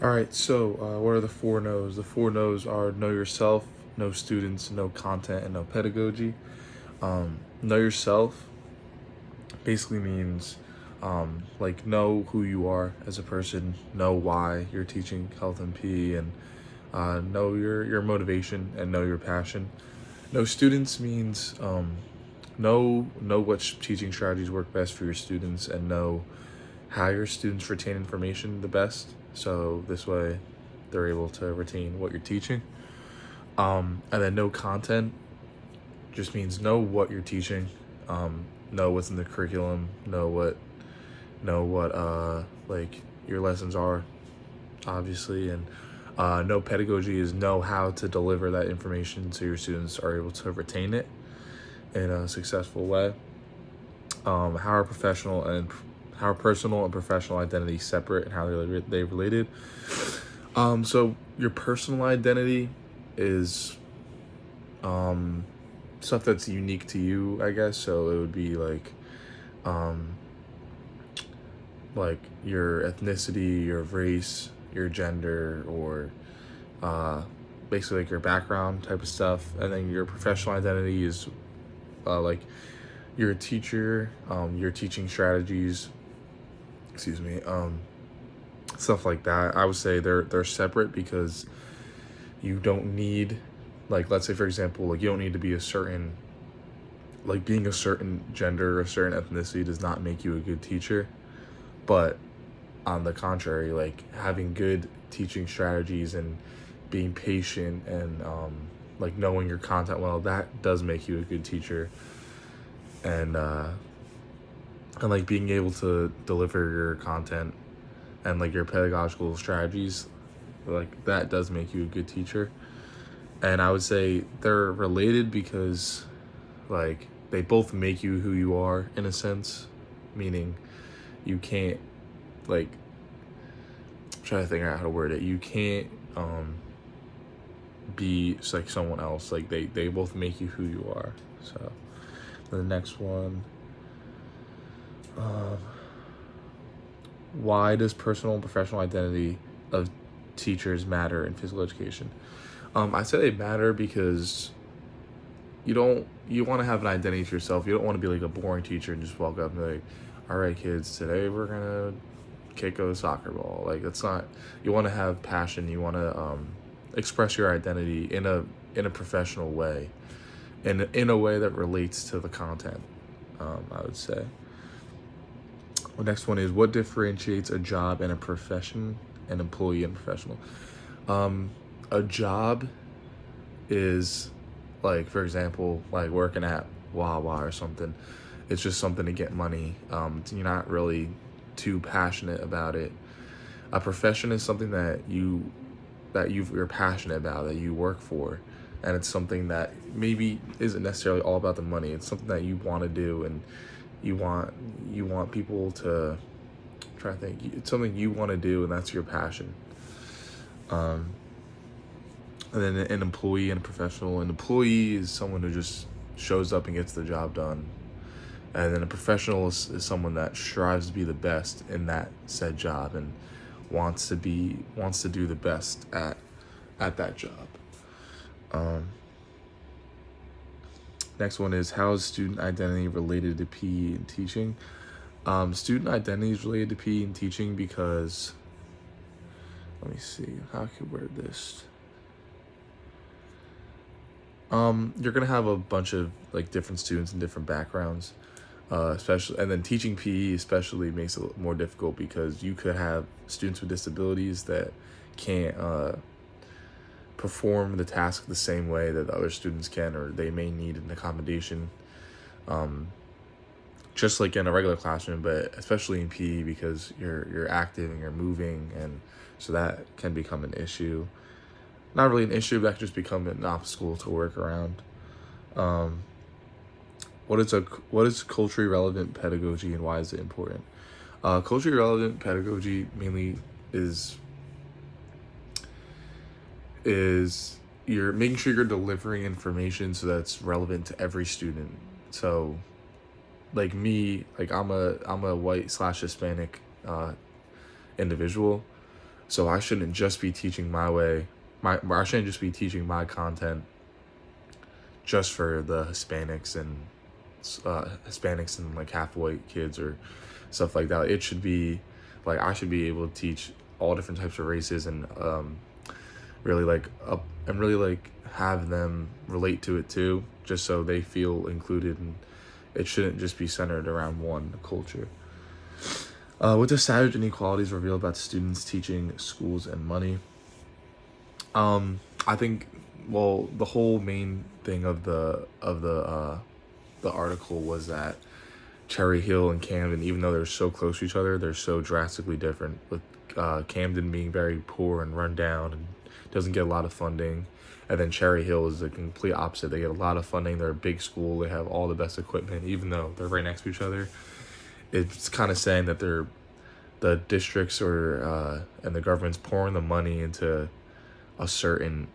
All right, so what are the four no's? The four no's are know yourself, no students, no content, and no pedagogy. Know yourself basically means like know who you are as a person, know why you're teaching health and PE, and know your motivation and know your passion. No students means know what teaching strategies work best for your students and know how your students retain information the best. So this way, they're able to retain what you're teaching. And then no content just means know what you're teaching, know what's in the curriculum, know what like your lessons are, obviously, and no pedagogy is know how to deliver that information so your students are able to retain it in a successful way. How are personal and professional identity separate and how they related? So your personal identity is stuff that's unique to you, I guess. So it would be um, like your ethnicity, your race, your gender, or uh, basically like your background type of stuff. And then your professional identity is like you're a teacher, your teaching strategies, excuse me, stuff like that. I would say they're separate because you don't need, like, let's say for example, like you don't need to be a certain, like being a certain gender or a certain ethnicity does not make you a good teacher. But on the contrary, like having good teaching strategies and being patient and like knowing your content well, that does make you a good teacher. And like being able to deliver your content and like your pedagogical strategies, like that does make you a good teacher. And I would say they're related because like they both make you who you are in a sense, meaning you can't, like, I'm trying to think out how to word it, you can't be like someone else. Like they both make you who you are. So the next one, um why does personal and professional identity of teachers matter in physical education? I say they matter because you want to have an identity to yourself. You don't want to be like a boring teacher and just walk up and be like, all right kids, today we're gonna kick a soccer ball. Like that's not, you want to have passion. You want to express your identity in a professional way, in a way that relates to the content. I would say. The next one is what differentiates a job and a profession, an employee and professional. A job is, like, for example, like working at Wawa or something. It's just something to get money. You're not really too passionate about it. A profession is something you're passionate about, that you work for, and it's something that maybe isn't necessarily all about the money. It's something that you want to do, and you want people to try to think. It's something you want to do, and that's your passion. Um, and then an employee and a professional. An employee is someone who just shows up and gets the job done, and then a professional is someone that strives to be the best in that said job and wants to do the best at that job. Um, Next one is how is student identity related to PE and teaching? Student identity is related to PE and teaching because, let me see how I could word this. You're gonna have a bunch of like different students and different backgrounds, especially, and then teaching PE especially makes it more difficult because you could have students with disabilities that can't perform the task the same way that the other students can, or they may need an accommodation, just like in a regular classroom, but especially in PE because you're active and you're moving, and so that can become an issue. Not really an issue, but that could just become an obstacle to work around. Um, what is culturally relevant pedagogy and why is it important? Culturally relevant pedagogy mainly is you're making sure you're delivering information so that's relevant to every student. So, like me, like I'm a white slash Hispanic individual. So I shouldn't just be teaching my way. I shouldn't just be teaching my content just for the Hispanics and like half white kids or stuff like that. It should be like I should be able to teach all different types of races and really really like have them relate to it too, just so they feel included, and it shouldn't just be centered around one culture. What the savage inequalities reveal about students, teaching, schools, and money? I think, well, the whole main thing of the article was that Cherry Hill and Camden, even though they're so close to each other, they're so drastically different. With Camden being very poor and run down and doesn't get a lot of funding, and then Cherry Hill is the complete opposite. They get a lot of funding. They're a big school. They have all the best equipment, even though they're right next to each other. It's kind of saying that the districts or and the government's pouring the money into a certain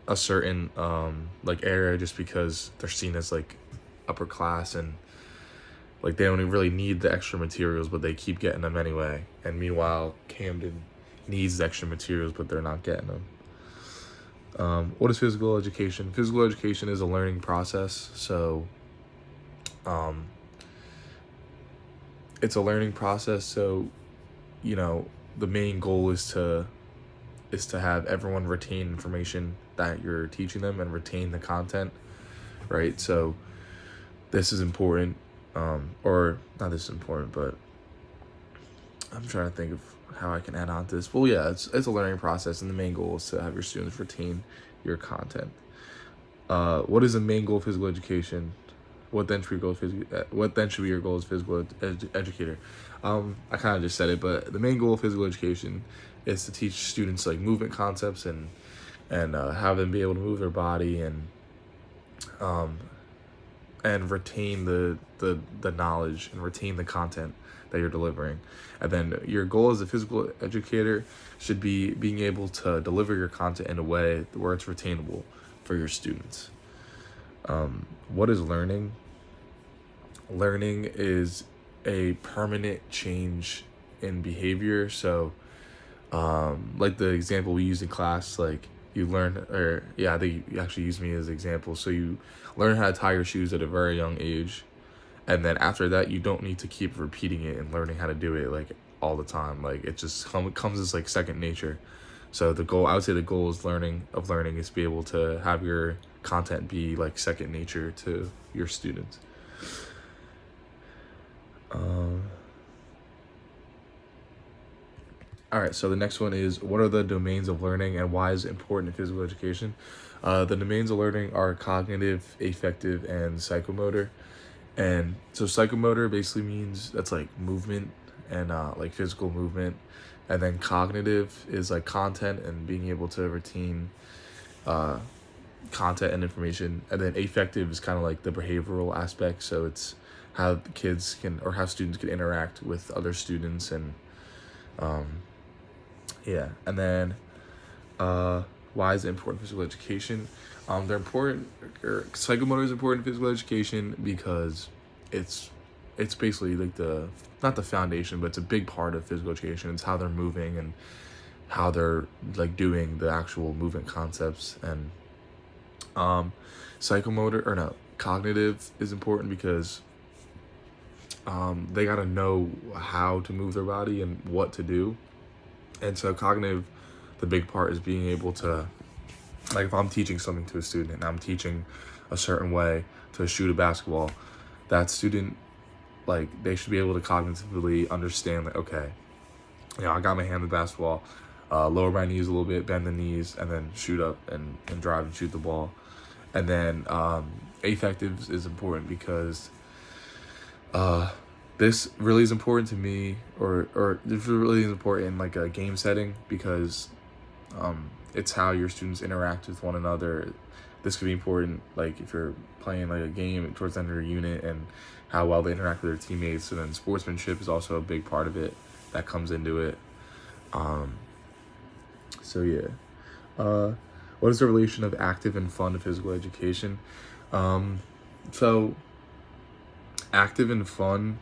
like area just because they're seen as like upper class, and like they don't even really need the extra materials, but they keep getting them anyway. And meanwhile, Camden needs the extra materials, but they're not getting them. What is physical education? Physical education is a learning process. So it's a learning process. So, the main goal is to have everyone retain information that you're teaching them and retain the content, right? So this is important, or not this is important, but I'm trying to think of how I can add on to this. Well, yeah, it's a learning process, and the main goal is to have your students retain your content. What is the main goal of physical education? What then should be your goal as physical educator? I kind of just said it, but the main goal of physical education is to teach students like movement concepts and have them be able to move their body and retain the knowledge and retain the content that you're delivering. And then your goal as a physical educator should be being able to deliver your content in a way where it's retainable for your students. What is learning? Learning is a permanent change in behavior. So, like the example we used in class, like you learn, I think you actually used me as an example. So you learn how to tie your shoes at a very young age, and then after that, you don't need to keep repeating it and learning how to do it like all the time. Like it just comes as like second nature. So I would say the goal is learning is be able to have your content be like second nature to your students. All right, so the next one is, what are the domains of learning and why is it important in physical education? The domains of learning are cognitive, affective, and psychomotor. And so psychomotor basically means that's like movement and like physical movement. And then cognitive is like content and being able to retain content and information. And then affective is kind of like the behavioral aspect. So it's how how students can interact with other students and and then why is it important in physical education? They're important, psychomotor is important in physical education because it's basically like not the foundation, but it's a big part of physical education. It's how they're moving and how they're like doing the actual movement concepts. And cognitive is important because they got to know how to move their body and what to do. And so cognitive, the big part is being able to, like if I'm teaching something to a student and I'm teaching a certain way to shoot a basketball, that student, like they should be able to cognitively understand like, okay, I got my hand on the basketball, lower my knees a little bit, bend the knees, and then shoot up and drive and shoot the ball. And then affective is important because this really is important to me, or this really is important in like a game setting because it's how your students interact with one another. This could be important like if you're playing like a game towards the end of your unit and how well they interact with their teammates. And then sportsmanship is also a big part of it that comes into it. What is the relation of active and fun to physical education? So active and fun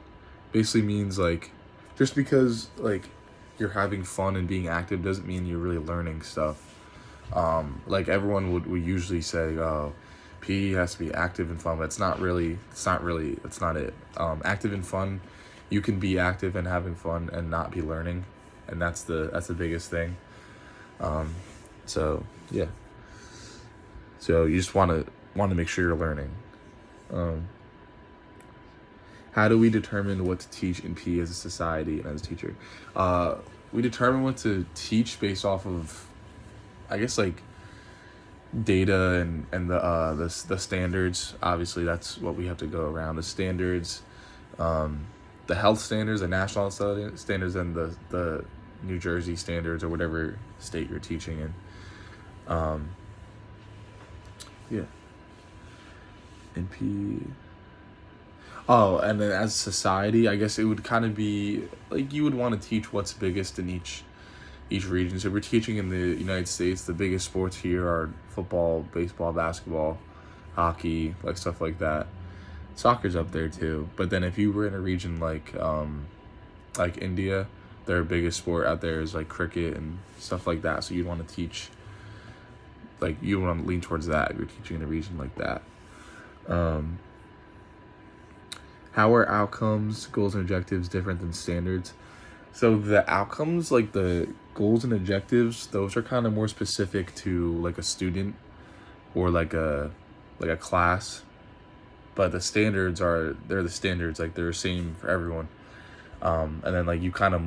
basically means like just because like you're having fun and being active doesn't mean you're really learning stuff. Like everyone would usually say, oh, PE has to be active and fun, but it's not really, it's not it. Active and fun, you can be active and having fun and not be learning. And that's the biggest thing. So yeah. So you just want to make sure you're learning. How do we determine what to teach in PE as a society and as a teacher? We determine what to teach based off of, I guess, like data and the standards. Obviously, that's what we have to go around. The standards, the health standards, the national standards, and the New Jersey standards, or whatever state you're teaching in. Yeah. In PE. Oh, and then as a society, I guess it would kind of be like you would want to teach what's biggest in each region. So we're teaching in the United States, the biggest sports here are football, baseball, basketball, hockey, like stuff like that. Soccer's up there too. But then if you were in a region like India, their biggest sport out there is like cricket and stuff like that. So you'd want to teach, like you want to lean towards that if you're teaching in a region like that. How are outcomes, goals, and objectives different than standards? So the outcomes, like the goals and objectives, those are kind of more specific to like a student or like a class. But the standards they're the standards, like they're the same for everyone. And then like you could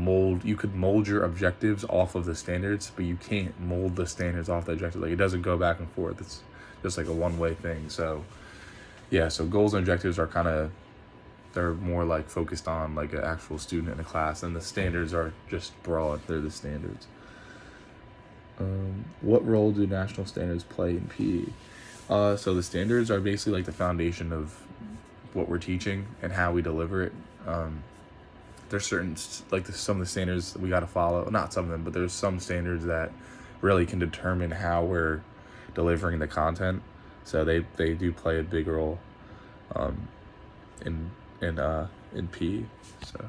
mold your objectives off of the standards, but you can't mold the standards off the objectives. Like it doesn't go back and forth. It's just like a one-way thing. So yeah, so goals and objectives are they're more like focused on like an actual student in a class, and the standards are just broad. They're the standards. What role do national standards play in PE? So the standards are basically like the foundation of what we're teaching and how we deliver it. There's certain, like some of the standards we got to follow, not some of them, but there's some standards that really can determine how we're delivering the content. So they do play a big role in PE. So